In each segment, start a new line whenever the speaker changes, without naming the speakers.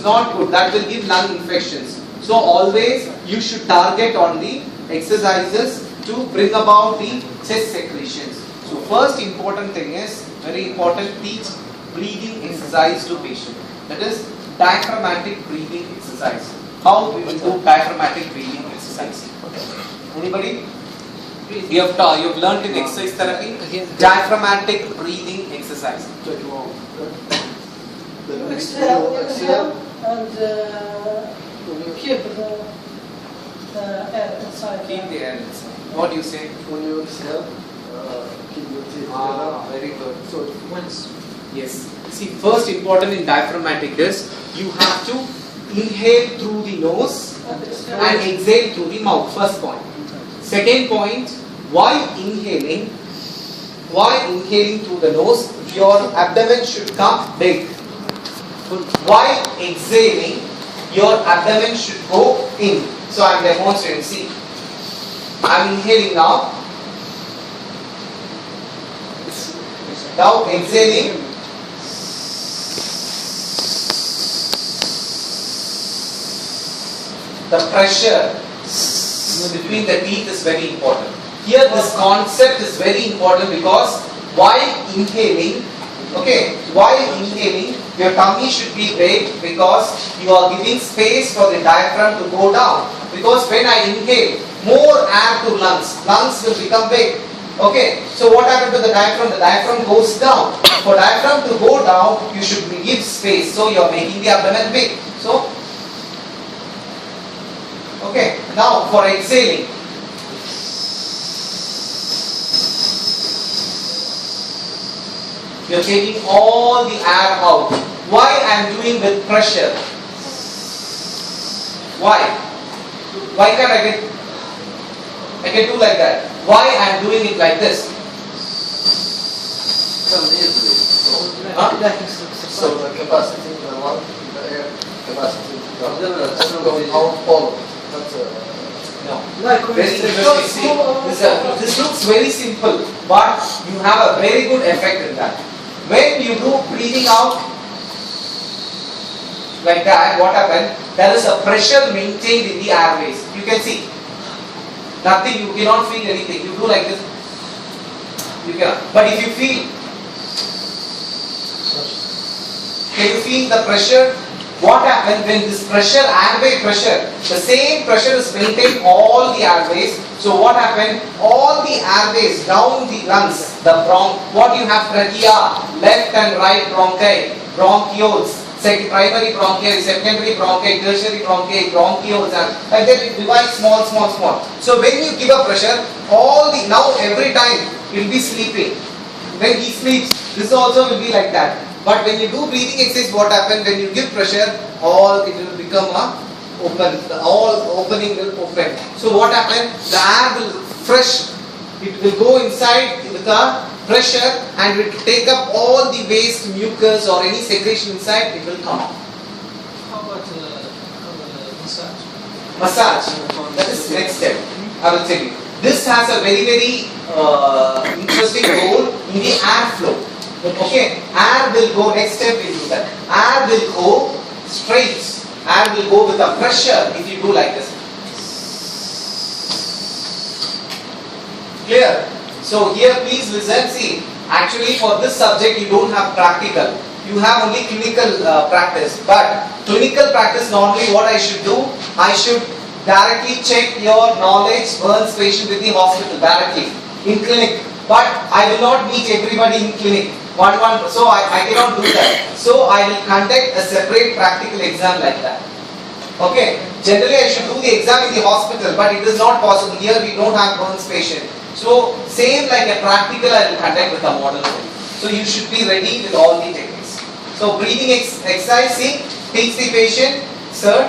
not good. That will give lung infections. So always you should target on the exercises to bring about the chest secretions. So first important thing is, very important, teach breathing exercise to patient. That is diaphragmatic breathing exercise. How we will do diaphragmatic breathing exercise? Anybody? You've learned in exercise therapy diaphragmatic breathing exercise.
Exhale and keep the air inside.
Keep the air inside. What do you say?
When you exhale, keep your teeth
Ah,
together.
very good.
So once.
Yes. See, first important in diaphragmatic is you have to inhale through the nose and exhale through the mouth. First point. Second point, while inhaling through the nose, your abdomen should come big. While exhaling, your abdomen should go in. So I am demonstrating. See, I am inhaling now. Now exhaling. The pressure between the teeth is very important. Here this concept is very important because while inhaling, your tummy should be big because you are giving space for the diaphragm to go down. Because when I inhale, more air to lungs will become big. Okay, so what happens to the diaphragm? The diaphragm goes down. For diaphragm to go down, you should give space. So you are making the abdomen big. So, okay, now for exhaling. You are taking all the air out. Why I am doing with pressure? Why? Why can't I can do like that? Why I am doing it like this?
Come easily. So the capacity in the lung, the air capacity, going out all. That's
No.
Like
Very interesting. See, this looks very simple, but you have a very good effect in that. When you do breathing out like that, what happens? There is a pressure maintained in the airways. You can see. Nothing, you cannot feel anything. You do like this. You cannot. But if you feel, can you feel the pressure? What happens when this pressure, airway pressure, the same pressure is maintained all the airways. So what happens? All the airways down the lungs, the what you have trachea, left and right bronchi, bronchioles, primary bronchi, secondary bronchi, tertiary bronchi, bronchioles, and then it divides small. So when you give a pressure, now every time you will be sleeping. When he sleeps, this also will be like that. But when you do breathing exercise, what happens? When you give pressure, it will become open. All opening will open. So what happens? The air will fresh. It will go inside with the pressure and will take up all the waste, mucus or any secretion inside. It will come out.
How about massage?
Massage. That is next step. I will tell you. This has a very interesting role in the airflow. Okay, air will go, next step is that. Air will go straight. Air will go with the pressure if you do like this. Clear? So here please listen, see, actually for this subject you don't have practical. You have only clinical practice. But clinical practice normally what I should do, I should directly check your knowledge, Burns patient with the hospital directly in clinic. But I will not meet everybody in clinic. So I cannot do that. So I will conduct a separate practical exam like that. Okay. Generally I should do the exam in the hospital, but it is not possible. Here we don't have Burns patient. So same like a practical I will conduct with a model. So you should be ready with all the techniques. So breathing exercise, see, teach the patient, sir,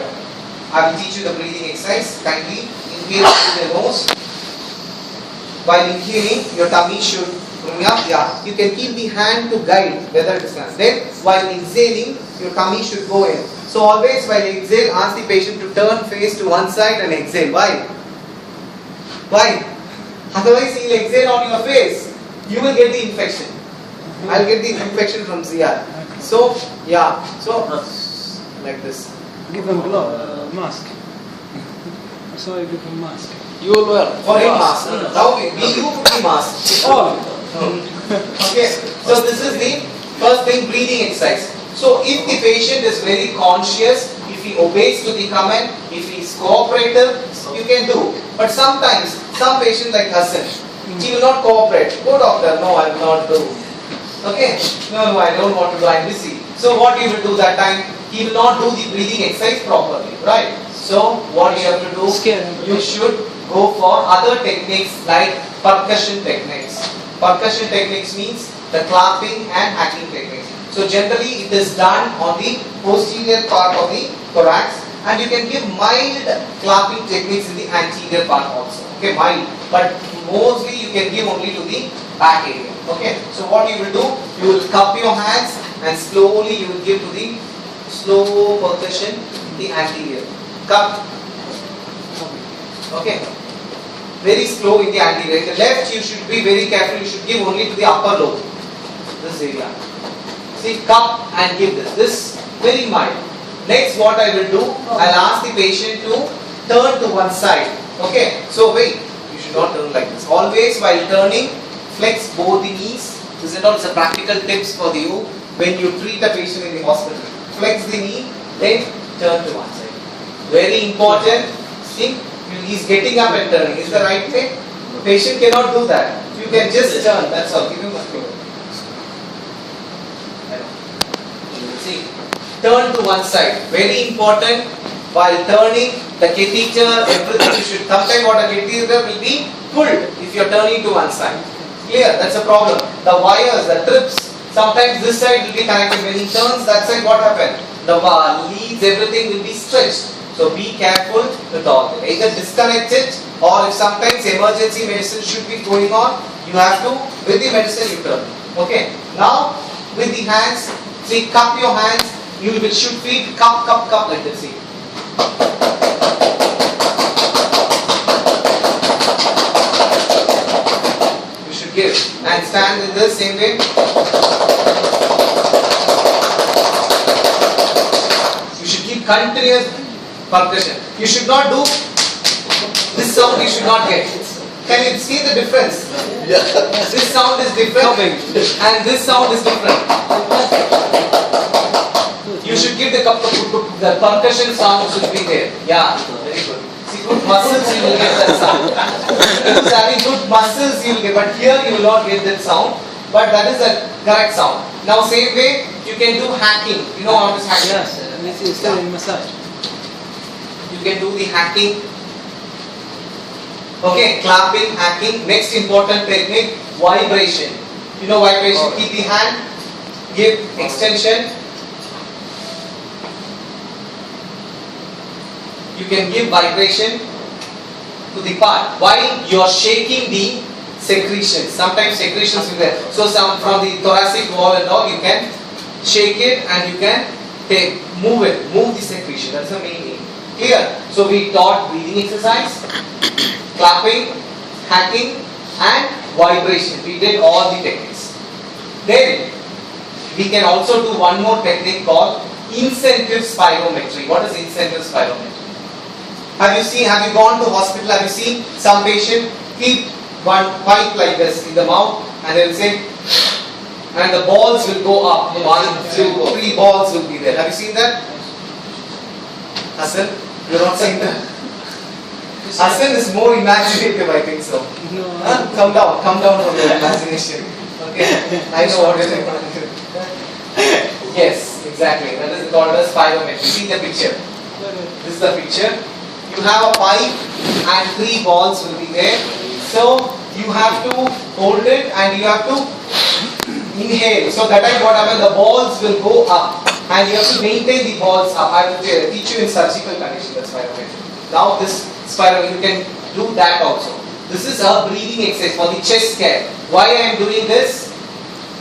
I will teach you the breathing exercise. Kindly inhale through the nose. While inhaling, your tummy should bring up. Yeah, you can keep the hand to guide whether it is done. Then, while exhaling, your tummy should go in. So always while exhale, ask the patient to turn face to one side and exhale. Why? Why? Otherwise, he will exhale on your face. You will get the infection. I will get the infection from CR. So, yeah. So, like this.
Give him glove, mask. So I give him mask.
You will wear.
For him mask. Now we you put the mask.
All.
Okay. So this is the first thing, breathing exercise. So if the patient is very conscious, if he obeys to the command, if he is cooperative, you can do. But sometimes some patient like Hassan, he will not cooperate. Go doctor, no, I will not do. Okay? No, I don't want to do, I am busy. So what he will do that time? He will not do the breathing exercise properly, right? So what you have to do?
Scare him.
You should go for other techniques like percussion techniques. Percussion techniques means the clapping and hacking techniques. So generally it is done on the posterior part of the thorax, and you can give mild clapping techniques in the anterior part also. Okay, mild. But mostly you can give only to the back area. Okay. So what you will do? You will cup your hands and slowly you will give to the slow percussion in the anterior. Cup. Okay. Very slow in the anterior. In the left you should be very careful. You should give only to the upper lobe. This area. See, cup and give this. This very mild. Next what I will do, I'll ask the patient to turn to one side. Okay. So wait. You should not turn like this. Always while turning, flex both the knees. This is also practical tips for you when you treat a patient in the hospital. Flex the knee, then turn to one side. Very important. See. He's getting up and turning. Is the right way? The patient cannot do that. You can just turn. That's all. Give him a clue. See, turn to one side. Very important. While turning, the catheter, everything you should. Sometimes what a catheter will be pulled if you are turning to one side. Clear? That's a problem. The wires, the trips. Sometimes this side will be connected. When he turns that side, what happens? The leads, everything will be stretched. So be careful with all that. Either disconnect it, or if sometimes emergency medicine should be going on, you have to, with the medicine you turn. Okay. Now, with the hands, see, cup your hands, you will should feed cup, cup, cup like this. See. You should give. And stand in the same way. You should keep continuous percussion. You should not do this sound, you should not get. Can you see the difference?
Yeah.
This sound is different and this sound is different. You should give the percussion sound should be there. Yeah, very good. See, good muscles you will get that sound. If you having good muscles you will get, but here you will not get that sound. But that is the correct sound. Now same way you can do hacking. You know how to hacking?
Yes, this is still in massage.
You can do the hacking. Okay, clapping, hacking. Next important technique, vibration. You know vibration, keep the hand, give extension. You can give vibration to the part while you are shaking the secretions. Sometimes secretions will be there. So some from the thoracic wall and all, you can shake it and you can move it, move the secretion. That's the main aim. Clear? So we taught breathing exercise, clapping, hacking and vibration. We did all the techniques. Then we can also do one more technique called incentive spirometry. What is incentive spirometry? Have you gone to hospital? Have you seen some patient keep one pipe like this in the mouth and they will say, and the balls will go up. 1, 2, 3 balls will be there. Have you seen that? Hassan? You're not saying that? Hassan is more imaginative, I think so.
No.
Come down from your imagination. Okay, I know what you're saying. Yes, exactly. That is called as spirometry. See the picture. This is the picture. You have a pipe and 3 balls will be there. So you have to hold it and you have to inhale. So that time what happens? The balls will go up. And you have to maintain the balls up. I will teach you in surgical condition the spirometry. Now this spirometry, you can do that also. This is a breathing exercise for the chest care. Why I am doing this?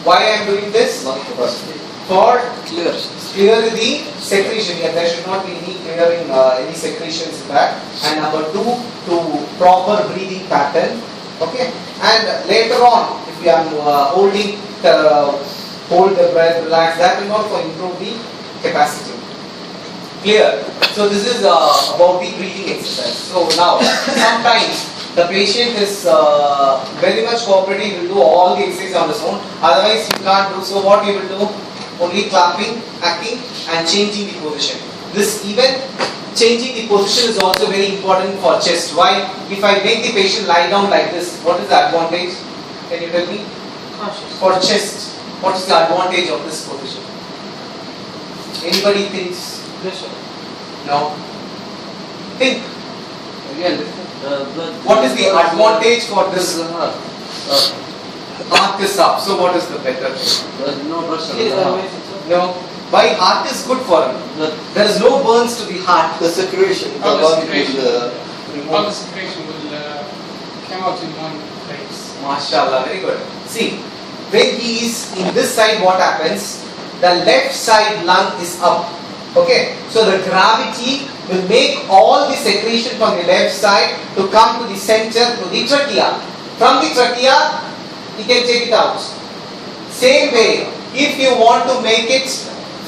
Why I am doing this?
Lung capacity.
For
Clear.
clear the secretion. Yeah, there should not be any clearing any secretions back. And number 2, to proper breathing pattern. Okay. And later on, if you are hold the breath, relax, that will also improve the capacity. Clear? So this is about the breathing exercise. So now, sometimes the patient is very much cooperative, will do all the exercise on his own. Otherwise, you can't do. So what you will do? Only clapping, hacking, and changing the position. This even changing the position is also very important for chest. Why? If I make the patient lie down like this, what is the advantage? Can you tell me?
Conscious.
For chest, what is the advantage of this position? Anybody thinks?
Pressure.
No. Think.
Again,
What is the advantage for this?
the heart.
Heart is up. So what is the better?
There's no pressure in
Yes,
the
I
heart.
made it.
No. Why heart is good for him?
But
There is no burns to the heart.
the secretion, the
Oh, the
lung
secretion.
will
All
remove.
the secretion will come out in one place.
Mashallah, very good. See, when he is in this side, what happens? The left side lung is up. Okay, so the gravity will make all the secretion from the left side to come to the center, to the trachea. From the trachea, you can take it out. Same way, if you want to make it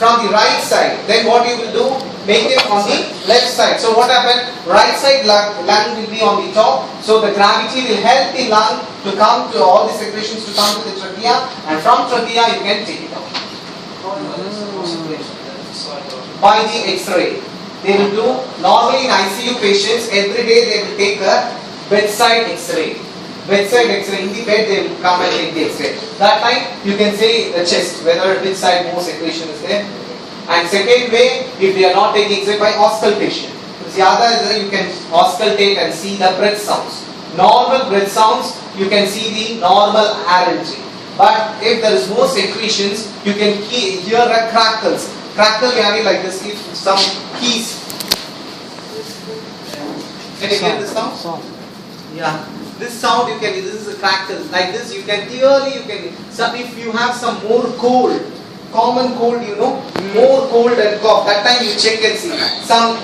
from the right side, then what you will do? Make it on the left side. So what happened? Right side lung will be on the top. So the gravity will help the lung to come to all the secretions to come to the trachea, and from trachea you can take it out. By the X-ray, they will do normally in ICU patients every day they will take a bedside X-ray. Bedside X-ray, in the bed they will come and take the X-ray. That time you can say the chest whether which side more secretion is there. And second way, if they are not taking X-ray, by auscultation. The other is that you can auscultate and see the breath sounds. Normal breath sounds, you can see the normal air entry. But if there is no secretions, you can hear a crackles. Crackle yani like this, if some keys. Can you hear this sound? Yeah. This sound you can, this is a crackle. Like this you can clearly, if you have some more cold, common cold, you know, more cold and cough, that time you check and see. Some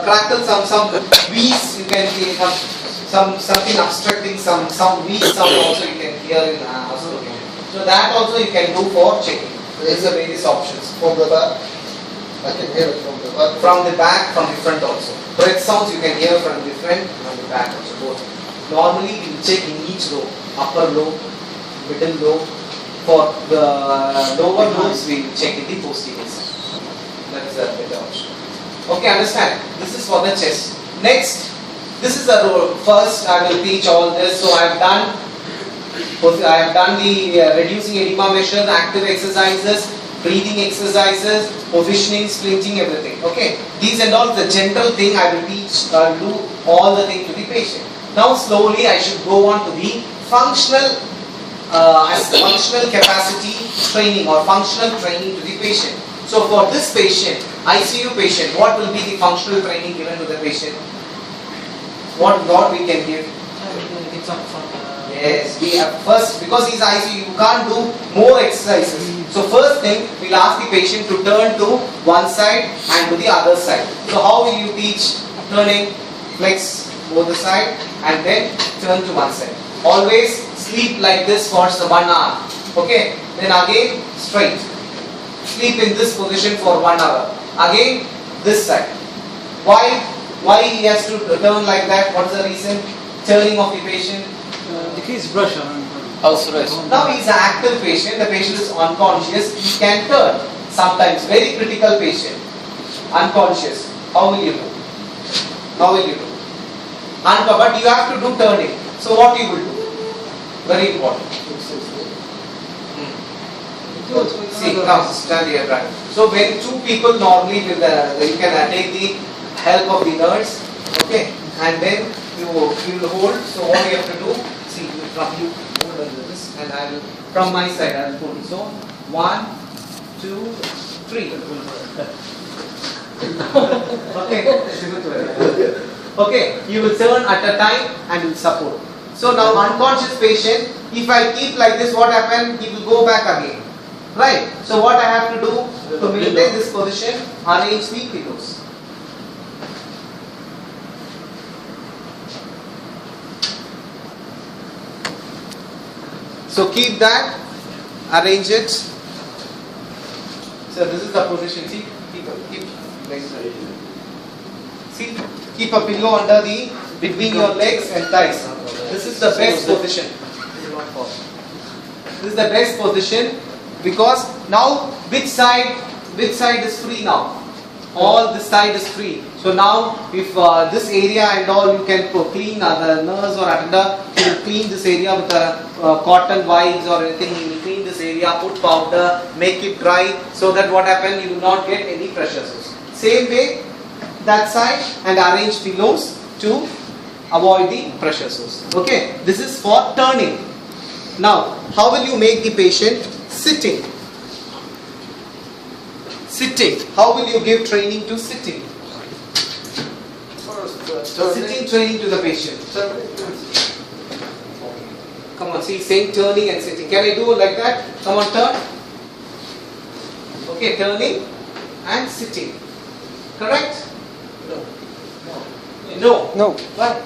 crackle, some wheeze, you can see something obstructing, some wheeze sound also you can hear in auscultation. So that also you can do for checking. There's a various options.
From the back, I can hear it from the back.
From the back, from the front also. Breath sounds you can hear from the front and the back also, both. Normally we will check in each row, upper lobe, middle lobe. For the lower lobes we will check in the posterior side. That is a better option. Okay, understand? This is for the chest. Next, this is the row. First I will teach all this. So I have done the reducing edema measure, active exercises, breathing exercises, positioning, splinting, everything. Okay, these and all the general thing I will teach, do all the thing to the patient. Now slowly I should go on to the functional capacity training or functional training to the patient. So for this patient, ICU patient, what will be the functional training given to the patient? What we can give? Yes, we have first, because he's ICU, you can't do more exercises. So first thing, we'll ask the patient to turn to one side and to the other side. So how will you teach turning? Flex both the side and then turn to one side. Always sleep like this for 1 hour. Okay, then again straight. Sleep in this position for 1 hour. Again this side. Why he has to turn like that? What's the reason? Turning of the patient.
Decrease pressure.
House arrest.
Now he is an active patient, the patient is unconscious, he can turn. Sometimes very critical patient, unconscious. How will you do? How will you do? But you have to do turning. So what you will do? Very important. See, come, stand here, right. So when two people normally will, you can take the help of the nurse, okay, and then you will hold. So what you have to do? See, you hold under this, and I will from my side I will hold. So 1, 2, 3. Okay. Okay, you will turn at a time and will support. So now unconscious patient, if I keep like this, what happens? He will go back again. Right? So what I have to do to maintain this position, arrange the pillows. So keep that, arrange it. So this is the position, see? Keep. See, keep a pillow under the between your legs and thighs. This is the best position. This is the best position because now which side is free now? All this side is free. So now if this area and all you can clean the nurse or attendant, you will clean this area with cotton wipes or anything. You will clean this area, put powder, make it dry so that what happen, you will not get any pressure source. Same way that side and arrange pillows to avoid the pressure source. Okay, this is for turning. Now, how will you make the patient sitting? Sitting. How will you give training to sitting? Sitting training to the patient. Come on, see, saying turning and sitting. Can I do it like that? Come on, turn. Okay, turning and sitting. Correct? No.
No.
Why?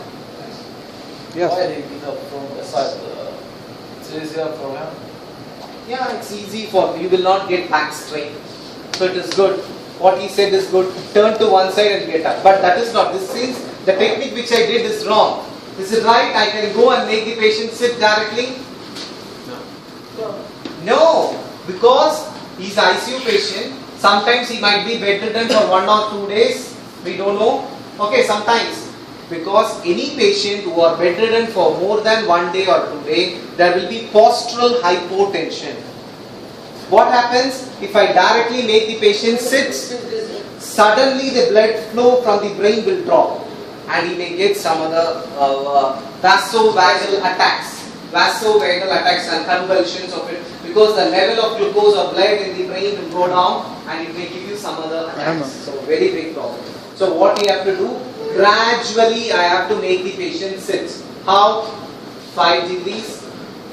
Yes.
Why did he up from the side? It's easier for him.
Yeah, it's easy for you will not get back strain. So it is good. What he said is good. Turn to one side and get up. But that is not. This is the technique which I did is wrong. Is it right? I can go and make the patient sit directly? No. Because he's ICU patient. Sometimes he might be bedridden for 1 or 2 days. We don't know. Okay, sometimes. Because any patient who are bedridden for more than 1 day or 2 days, there will be postural hypotension. What happens if I directly make the patient sit? Suddenly the blood flow from the brain will drop and he may get some other vasovagal attacks. Vasovagal attacks and convulsions of it because the level of glucose or blood in the brain will go down and it may give you some other attacks. So very big problem. So what we have to do? Gradually I have to make the patient sit. How? 5 degrees,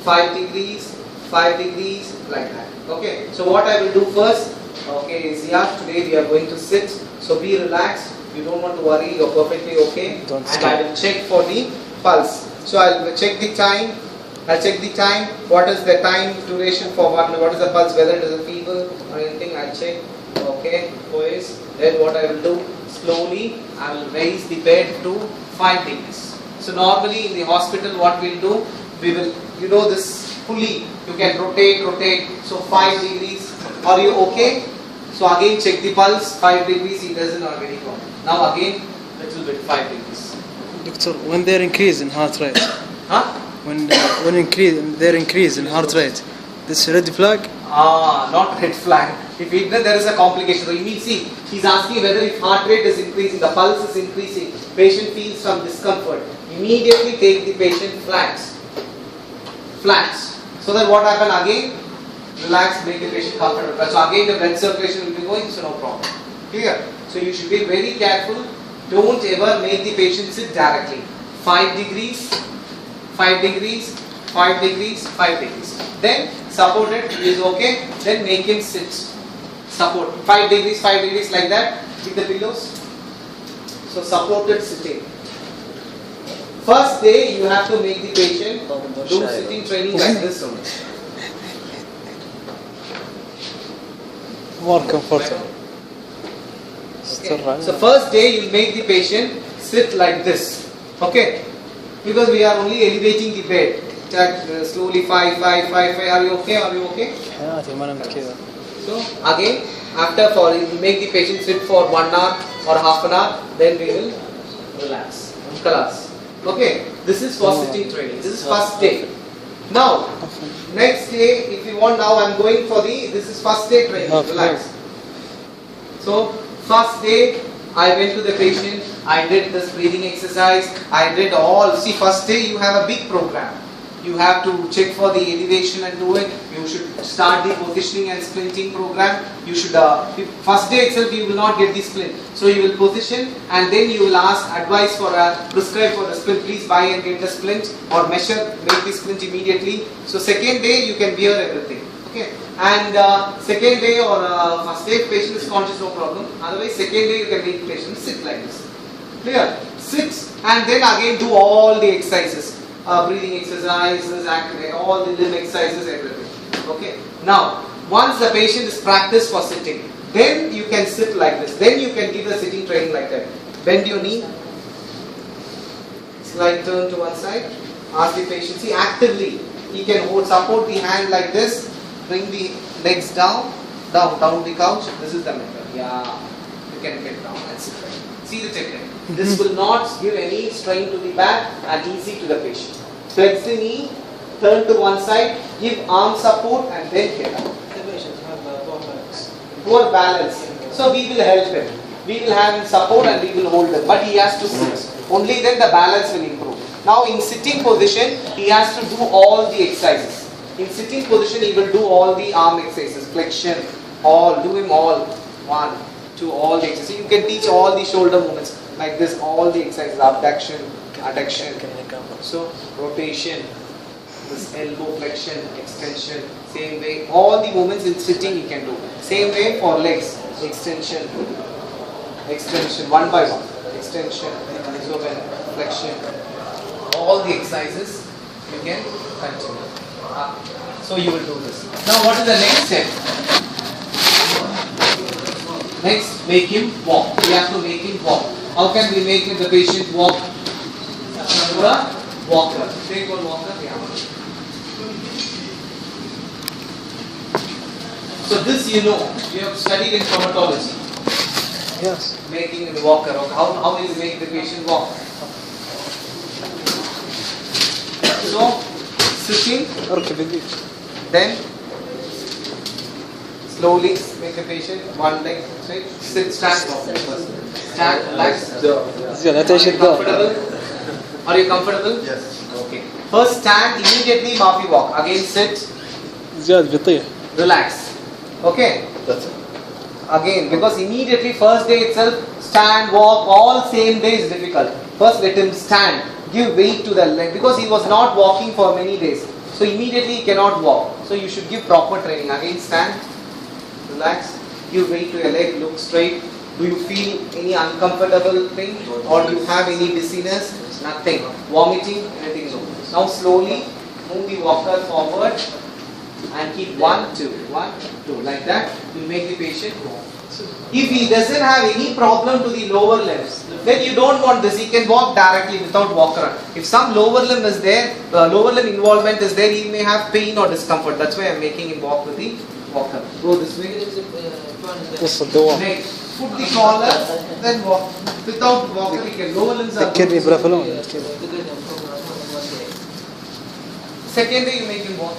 5 degrees, 5 degrees, like that. Okay, so what I will do first, okay, Zia, today we are going to sit, so be relaxed, you don't want to worry, you're perfectly okay, and I will check for the pulse. So I will check the time, what is the time duration for what is the pulse, whether it is a fever or anything, I'll check, okay, boys, then what I will do, slowly, I will raise the bed to 5 degrees. So normally in the hospital what we'll do, we will, you know this pulley, you can rotate, so 5 degrees, are you okay? So again check the pulse, 5 degrees, he doesn't have any problem. Now again, little bit, 5 degrees.
Doctor, when they increase in heart rate,
Huh?
when they increase in heart rate, this red flag?
Not red flag. If there is a complication, so you need see, he's asking whether if heart rate is increasing, the pulse is increasing, patient feels some discomfort. Immediately take the patient flats. So that what happen again? Relax, make the patient comfortable. So again the blood circulation will be going, so no problem. Clear? So you should be very careful. Don't ever make the patient sit directly. 5 degrees, 5 degrees, 5 degrees, 5 degrees. Then support it, is okay. Then make him sit. Support. 5 degrees, 5 degrees like that. With the pillows. So supported sitting. First day you have to make the patient do sitting training like this only.
More comfortable.
Okay. So first day you make the patient sit like this. Okay? Because we are only elevating the bed. Slowly 5. Are you okay? Are you okay? So again, after we make the patient sit for 1 hour or half an hour, then we will relax. Class. Okay, this is for sitting training. This is first day. Now, next day, if you want, now I am going for this is first day training. Relax. So, first day, I went to the patient, I did this breathing exercise, I did all. See, first day you have a big program. You have to check for the elevation and do it. You should start the positioning and splinting program. You should, first day itself you will not get the splint. So you will position and then you will ask advice for prescribe for the splint. Please buy and get the splint or measure, make the splint immediately. So second day you can bear everything. Okay. And second day or first day patient is conscious, no problem. Otherwise second day you can make patient sit like this. Clear? Sit and then again do all the exercises. Breathing exercises, all the limb exercises, everything. Okay. Now, once the patient is practiced for sitting, Then you can sit like this. Then you can give the sitting training like that. Bend your knee. Slide turn to one side. Ask the patient. See, actively he can support the hand like this. Bring the legs down the couch. This is the method. Yeah, you can get down and sit. See the technique. This will not give any strain to the back and easy to the patient. Flex the knee, turn to one side, give arm support and then get up.
The patient have poor balance.
Poor balance. So we will help him. We will have him support and we will hold him. But he has to sit. Only then the balance will improve. Now in sitting position, he has to do all the exercises. In sitting position, he will do all the arm exercises, flexion, do him all. 1, 2, all the exercises. You can teach all the shoulder movements like this, all the exercises, abduction, adduction, so rotation, this elbow flexion, extension, same way, all the movements in sitting you can do. Same way for legs, extension, one by one, extension, so when flexion, all the exercises you can continue. So you will do this. Now what is the next step? Next, make him walk. We have to make him walk. How can we make the patient walk? Through a walker. Take one walker. Yeah. So this you know. You have studied in traumatology.
Yes.
Making the walker. How will you make the patient walk? So sitting. Then slowly make the patient one leg straight. Sit, stand, walk first. Stand, relax. Comfortable? Are you comfortable?
Yes.
Okay. First stand, immediately Mafi walk. Again sit, relax. Okay.
That's it.
Again, because immediately first day itself, stand, walk, all same day is difficult. First let him stand, give weight to the leg because he was not walking for many days. So immediately he cannot walk. So you should give proper training. Again stand, relax, give weight to your leg, look straight. Do you feel any uncomfortable thing or do you have any dizziness? Nothing. Vomiting, anything no. Now slowly move the walker forward and keep 1, 2, 1, 2 like that. You make the patient walk. If he doesn't have any problem to the lower limbs, then you don't want this. He can walk directly without walker. If some lower limb is there, lower limb involvement is there, he may have pain or discomfort. That's why I'm making him walk with the walker. Go this way. Next, put the collar, then walk. Without walker, he can. Lower limbs are good. Second day, you make him walk.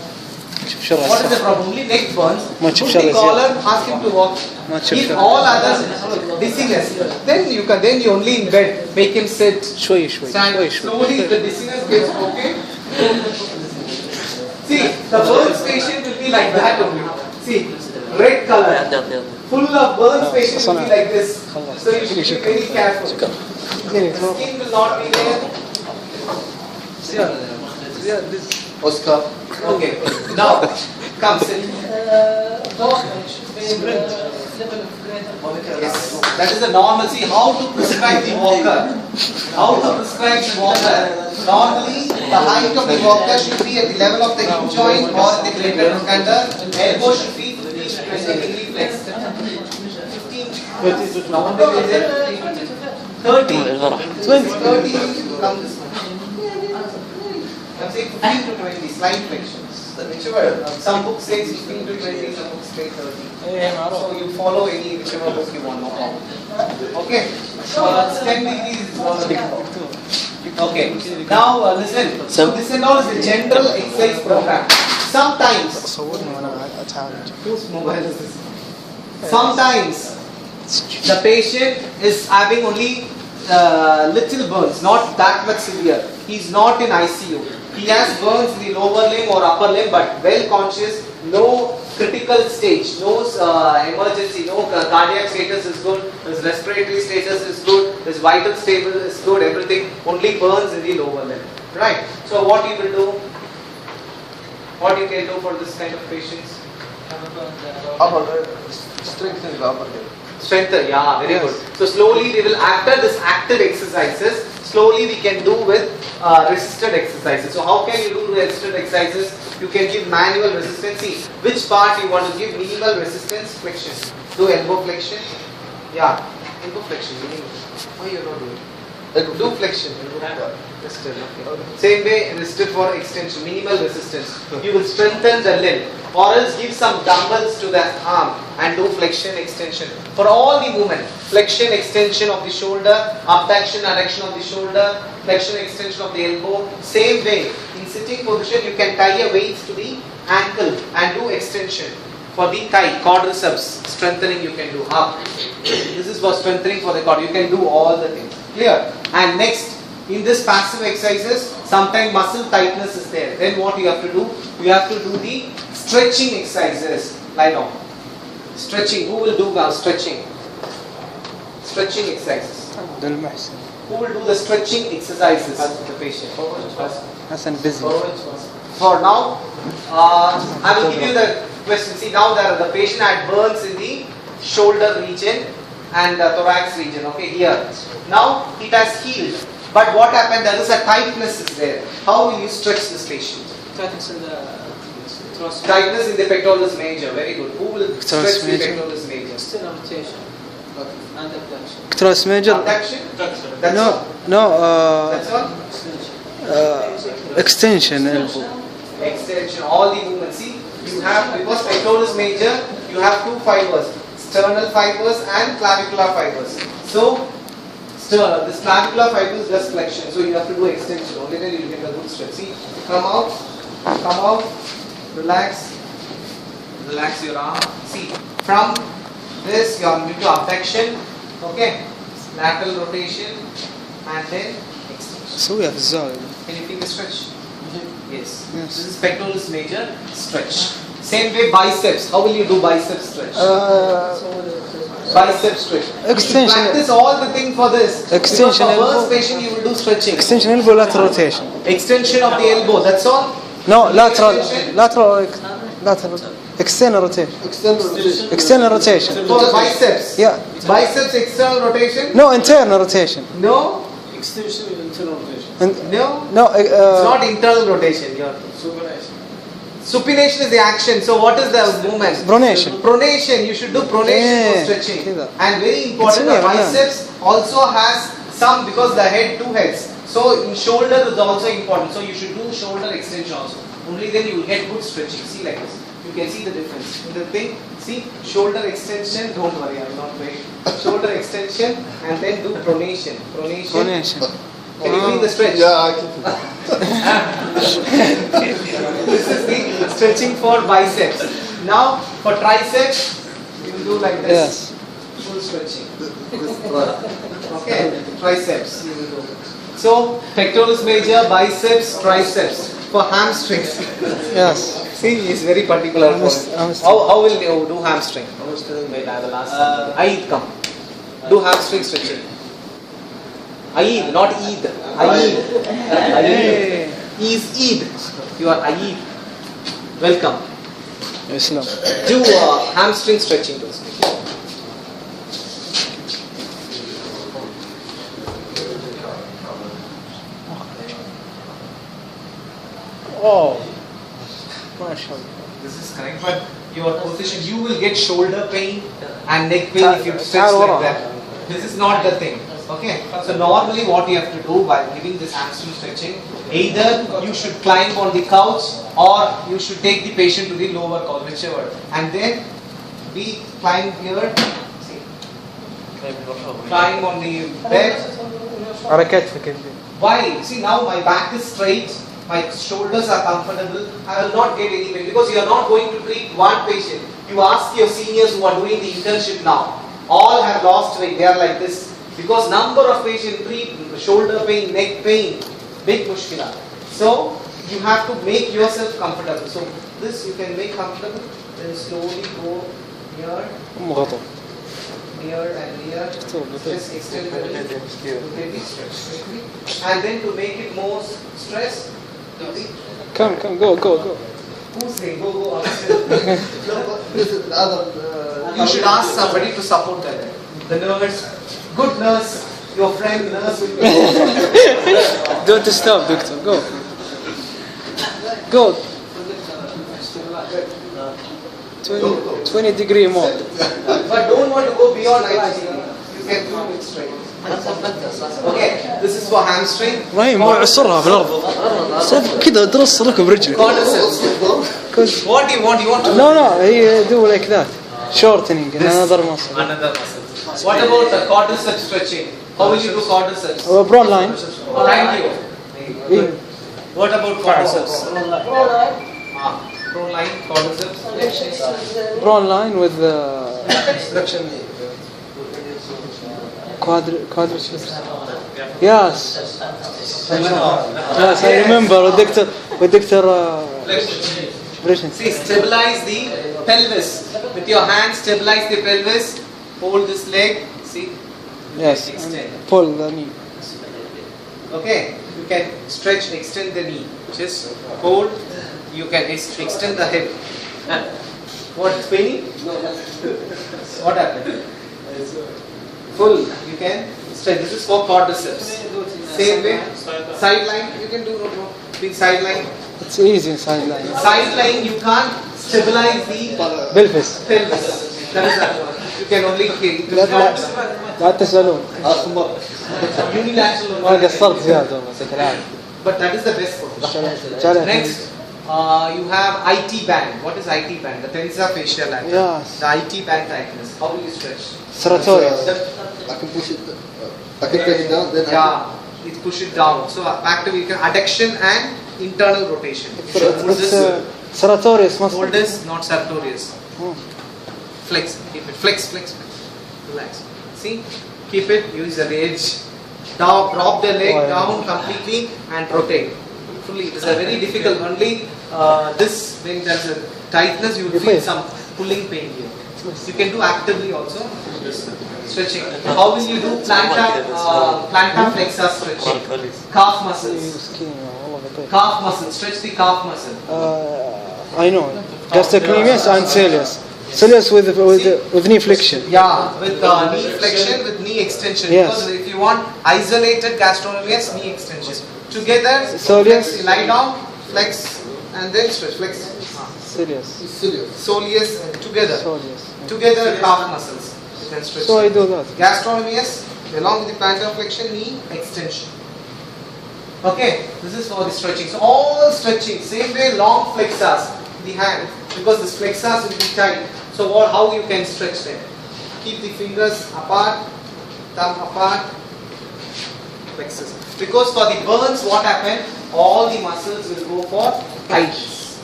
What is the problem? Only neck burns. Put the collar, ask him to walk. If all others dizziness, then you only in bed make him sit. Stand. Slowly the dizziness gets okay. See, the burns patient will be like that only. See, red color. Full of burns patient will be like this. So you should be very careful. The skin will not be there.
Oscar.
Okay. Now, come sit. Yes. That is the normal. See how to prescribe the walker. Normally, the height of the walker should be at the level of the hip joint or the greater trochanter. Elbow should be 15 to 20 degree flexed. 15. Normally, 30. 30. Come this way. I'm saying 15 to 20 slight flexions. Some books say 16 to 20, some books say 30. So you follow whichever book you want, no problem. Okay. 10 degrees is not a big problem. Okay. Now listen. So this and all is the general exercise program. Sometimes whose mobile is this? Sometimes the patient is having only little burns, not that much severe. He is not in ICU. He has burns in the lower limb or upper limb, but well conscious, no critical stage, no emergency, no cardiac status is good, his respiratory status is good, his vital status is good, everything, only burns in the lower limb. Right? So what you will do? What you can do for this kind of patients?
Strengthen the upper leg.
Strengthen, yeah, very good. So slowly we will, after this active exercises, slowly we can do with resisted exercises. So how can you do resisted exercises? You can give manual resistance. See, which part you want to give minimal resistance? Flexion. Do elbow flexion. Yeah, elbow flexion. Why you not doing? Do flexion. Wristed, okay. Same way, wristed for extension, minimal resistance. You will strengthen the limb, or else give some dumbbells to the arm and do flexion, extension. For all the movement, flexion, extension of the shoulder, abduction, adduction of the shoulder, flexion, extension of the elbow. Same way, in sitting position, you can tie a weight to the ankle and do extension. For the thigh, quadriceps strengthening you can do up. This is for strengthening for the quad. You can do all the things. Clear? And next, in this passive exercises, sometimes muscle tightness is there. Then what you have to do? You have to do the stretching exercises. Lie down. Stretching. Who will do now stretching? Stretching exercises. Who will do the stretching exercises? The patient.
Hassan busy.
For now, I will give you the question. See, now the patient had burns in the shoulder region and the thorax region. Okay, here. Now it has healed. But what happened? There is a tightness is there. How will you stretch this patient?
Tightness in the thoracic.
Tightness in the pectoralis major. Very good. Who will stretch the
major.
pectoralis major?
External rotation and abduction.
Pectoralis major.
Abduction? That's
No,
all.
no.
That's all.
Extension elbow.
Extension. All the movements. See, you have, because pectoralis major, you have two fibers, sternal fibers and clavicular fibers. So this clavicular fiber is just flexion, so you have to do extension. Only then you will get a good stretch. See, come out, relax your arm. See, from this you are into abduction, okay, lateral rotation, and then extension.
So we have zone.
Can you feel the stretch? Yes.
Yes.
This is pectoralis major stretch. Same way biceps. How will you do biceps stretch? Bicep stretch.
Extension.
You practice all the thing for this.
Extension
Because for
elbow.
first patient you will do stretching.
Extension elbow, lateral rotation.
Extension of the elbow. That's all.
No, lateral,
Extension.
lateral, external rotation.
External rotation.
External rotation.
For biceps.
Yeah.
Biceps external rotation.
No, internal rotation.
No.
Extension and internal rotation.
And,
No.
no,
It's not internal rotation. You're
Supination.
supination is the action. So what is the movement?
pronation.
Pronation. You should do pronation
Yeah,
for stretching.
see that.
And very important,
It's
the
weird,
biceps also has some, because the head, two heads. So in shoulder is also important. So you should do shoulder extension also. Only then you will get good stretching. See like this. You can see the difference. In the thing, see, shoulder extension, don't worry, I will not break. Shoulder extension and then do pronation. Pronation.
Pronation.
Can you feel the stretch?
Yeah, I can feel
This is the stretching for biceps. Now for triceps, you will do like this.
Yes.
Full stretching.
this.
Okay, triceps you will do. So pectoralis major, biceps, triceps. For hamstrings.
Yes.
See, he is very particular. For it.
Hamstring.
How will you do hamstring? Wait, I will ask. Aid, come. Do hamstring stretching. Aid, not Eid. Aid. Aid. He is Eid. You are Aid. Welcome.
Islam.
Do hamstring stretching.
Oh. MashaAllah.
This is correct, but your position, you will get shoulder pain and neck pain if you stretch like that. This is not the thing. Okay, so normally what you have to do while giving this hamstring stretching, either you should climb on the couch or you should take the patient to the lower couch, whichever, and then we climb here, see, climb on the bed.
حركات في كده.
Why? See, now my back is straight, my shoulders are comfortable, I will not get any pain because you are not going to treat one patient. You ask your seniors who are doing the internship now, all have lost weight, they are like this. Because number of patients treat shoulder pain, neck pain, big mushkila. So you have to make yourself comfortable. So this you can make comfortable, then slowly go here,
غطا.
here and here. Just extend the leg, rotate it, stretch quickly. And then to make it more stress,
Come, go.
who's saying go upstairs?
This is the other.
You should ask somebody to support that. The nurse, good nurse, your friend nurse will be.
Don't stop, doctor. Go. 20 degree more.
But beyond 90 degree. You can do it straight. Okay, this is for hamstring.
ابراهيم مو عصرها في الارض صف كذا درس ركب رجلك.
Quadriceps. What do you want? You want to
No, he do like that. Shortening in another muscle.
another muscle. What about the quadriceps stretching? How will you do quadriceps?
Broad line.
Thank you.
إيه.
What about quadriceps? Prone line, quadriceps.
Broad line with quadriceps. Yes. Yes, I remember with Dr. Brishin.
See, stabilize the pelvis. With your hand, stabilize the pelvis. Hold this leg. See?
Yes.
Extend.
And pull the knee.
Okay. You can stretch, extend the knee. Just hold. You can extend the hip. What? It's paining? What happened? Full. You can stretch. This is for quadriceps. Same way. Sideline. You can do no problem. Big sideline.
It's easy inside line.
Sideline. You can't stabilize the
Pelvis.
pelvis. That is that. You can only it
لا
is not
لا تسألون.
unilateral.
ما قصرت زيادة بس العادي.
But that is the best position. Next, you have IT band. What is IT band? The tensor fascial area.
Yes.
The IT band tightness. How will you stretch?
Serratorius.
I can push it. I can take it down. Then
Yeah, it push it down. So active, you can adduction and internal rotation. You should hold
It's
this.
serratorius muscle.
Hold this, not sartorius.
Oh.
Flex. Keep it. Flex. Flex. Flex. Relax. See? Keep it. Use the edge. Down. Drop the leg
Oh, yeah.
down completely and rotate. Fully. It is a very difficult. Only this when there's a tightness, you will feel some pulling pain here. You can do actively also. Stretching. How will you do plantar flexor stretching? Calf muscles.
والله بطيء.
Calf muscle. Stretch the calf muscle.
I know. Gastrocnemius and soleus. Soleus with knee flexion.
Yeah, with knee flexion, with knee extension.
Yes.
Because if you want isolated gastrocnemius, knee extension. Together,
Soleus.
flex, lie down, flex, and then stretch. Flex.
Soleus.
Soleus together.
Soleus.
Together calf muscles. You can stretch.
So I do that.
Gastrocnemius, along with the plantar flexion, knee extension. Okay, this is for the stretching. So all stretching, same way long flexors, the hand, because this flexors will be tight. So how you can stretch them? Keep the fingers apart, thumb apart, flexors. Because for the burns, what happened? All the muscles will go for tightness.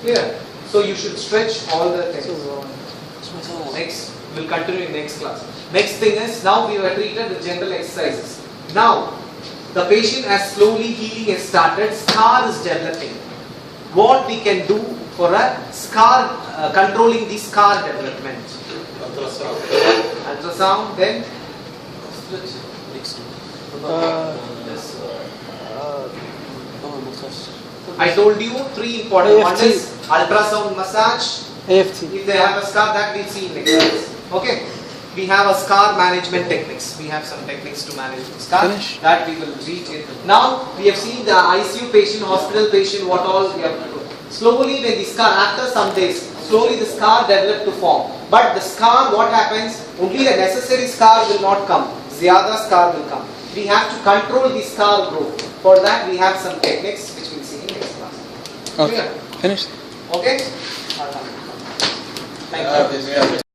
Clear? So you should stretch all the things. Next, we'll continue in next class. Next thing is, now we were treated with general exercises. Now, the patient has slowly healing has started, scar is developing. What we can do for a scar, controlling the scar development? Ultrasound, then I told you 3 important. One
AFT.
is ultrasound massage.
AFT.
If they have a scar, that we'll see in next class. Okay. We have a scar management techniques. We have some techniques to manage the scar.
Finish.
That we will reach it. Now we have seen the ICU patient, hospital patient, what all we have to do. Slowly when the scar, after some days, slowly the scar develop to form. But the scar, what happens? Only the necessary scar will not come. Zyada scar will come. We have to control the scar growth. For that we have some techniques which we'll see in next class.
Okay. Finished.
Okay? Thank you.